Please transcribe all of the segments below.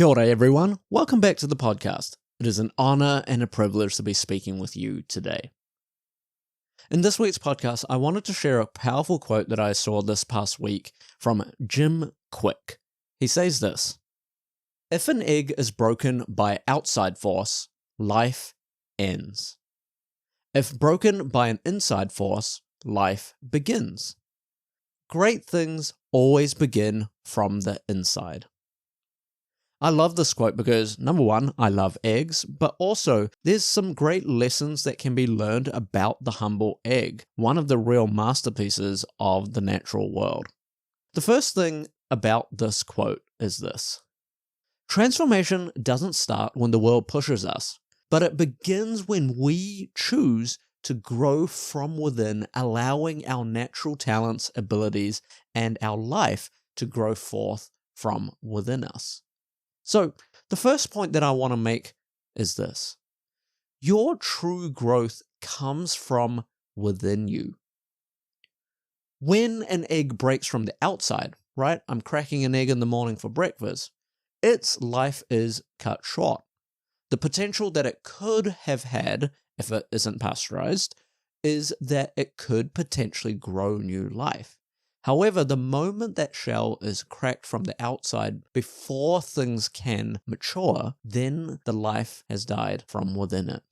Kia ora, everyone. Welcome back to the podcast. It is an honor and a privilege to be speaking with you today. In this week's podcast, I wanted to share a powerful quote that I saw this past week from Jim Kwik. He says this: "If an egg is broken by outside force, life ends. If broken by an inside force, life begins. Great things always begin from the inside." I love this quote because, number one, I love eggs, but also there's some great lessons that can be learned about the humble egg, one of the real masterpieces of the natural world. The first thing about this quote is this: transformation doesn't start when the world pushes us, but it begins when we choose to grow from within, allowing our natural talents, abilities, and our life to grow forth from within us. So, the first point that I want to make is this: your true growth comes from within you. When an egg breaks from the outside, right? I'm cracking an egg in the morning for breakfast. Its life is cut short. The potential that it could have had, if it isn't pasteurized, is that it could potentially grow new life. However, the moment that shell is cracked from the outside before things can mature, then the life has died from within it.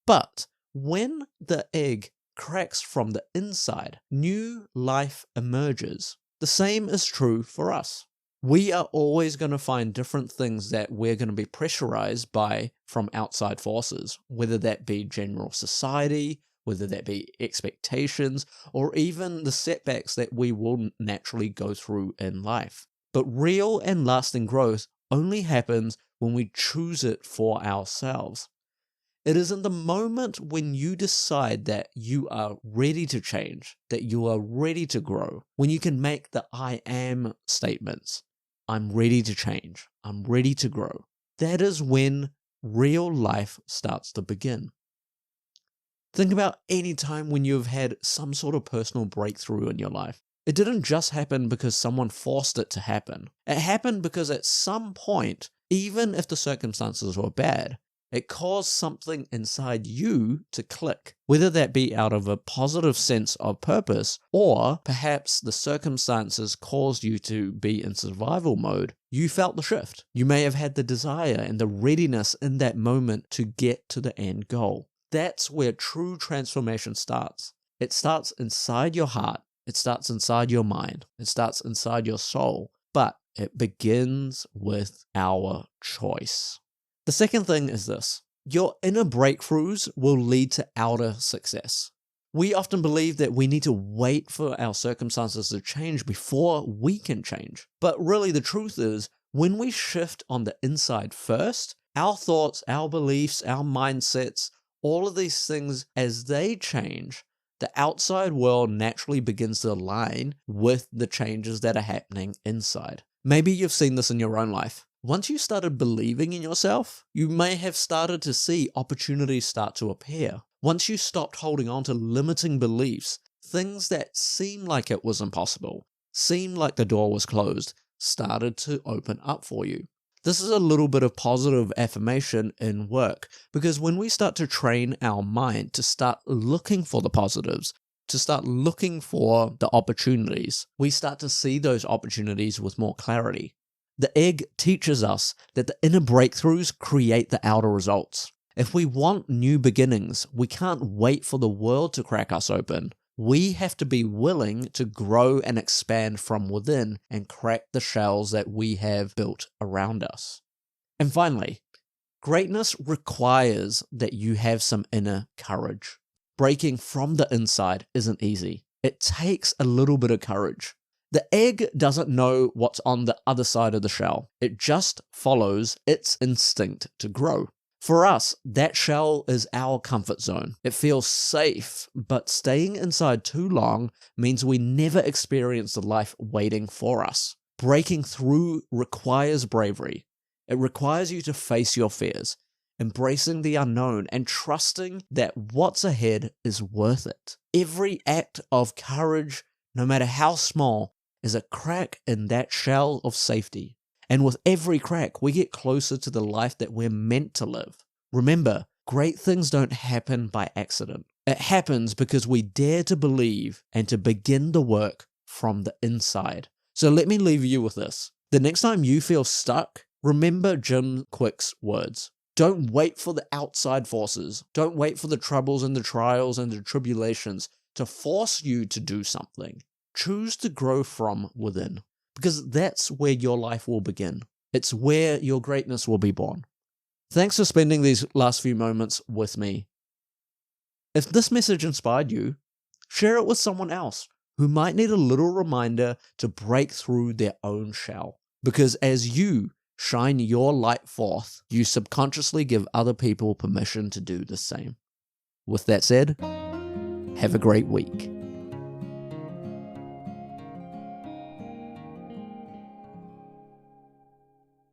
But when the egg cracks from the inside, new life emerges. The same is true for us. We are always going to find different things that we're going to be pressurized by from outside forces, whether that be general society, whether that be expectations, or even the setbacks that we will naturally go through in life. But real and lasting growth only happens when we choose it for ourselves. It is in the moment when you decide that you are ready to change, that you are ready to grow, when you can make the I am statements. I'm ready to change. I'm ready to grow. That is when real life starts to begin. Think about any time when you've had some sort of personal breakthrough in your life. It didn't just happen because someone forced it to happen. It happened because at some point, even if the circumstances were bad, it caused something inside you to click, whether that be out of a positive sense of purpose, or perhaps the circumstances caused you to be in survival mode. You felt the shift. You may have had the desire and the readiness in that moment to get to the end goal. That's where true transformation starts. It starts inside your heart. It starts inside your mind. It starts inside your soul. But it begins with our choice. The second thing is this: your inner breakthroughs will lead to outer success. We often believe that we need to wait for our circumstances to change before we can change. But really the truth is, when we shift on the inside first, our thoughts, our beliefs, our mindsets, all of these things, as they change, the outside world naturally begins to align with the changes that are happening inside. Maybe you've seen this in your own life. Once you started believing in yourself, you may have started to see opportunities start to appear. Once you stopped holding on to limiting beliefs, things that seemed like it was impossible, seemed like the door was closed, started to open up for you. This is a little bit of positive affirmation in work, because when we start to train our mind to start looking for the positives, to start looking for the opportunities, we start to see those opportunities with more clarity. The egg teaches us that the inner breakthroughs create the outer results. If we want new beginnings, we can't wait for the world to crack us open. We have to be willing to grow and expand from within and crack the shells that we have built around us. And finally, greatness requires that you have some inner courage. Breaking from the inside isn't easy. It takes a little bit of courage. The egg doesn't know what's on the other side of the shell. It just follows its instinct to grow. For us, that shell is our comfort zone. It feels safe, but staying inside too long means we never experience the life waiting for us. Breaking through requires bravery. It requires you to face your fears, embracing the unknown and trusting that what's ahead is worth it. Every act of courage, no matter how small, is a crack in that shell of safety. And with every crack, we get closer to the life that we're meant to live. Remember, great things don't happen by accident. It happens because we dare to believe and to begin the work from the inside. So let me leave you with this. The next time you feel stuck, remember Jim Kwik's words. Don't wait for the outside forces. Don't wait for the troubles and the trials and the tribulations to force you to do something. Choose to grow from within, because that's where your life will begin. It's where your greatness will be born. Thanks for spending these last few moments with me. If this message inspired you, share it with someone else who might need a little reminder to break through their own shell. Because as you shine your light forth, you subconsciously give other people permission to do the same. With that said, have a great week.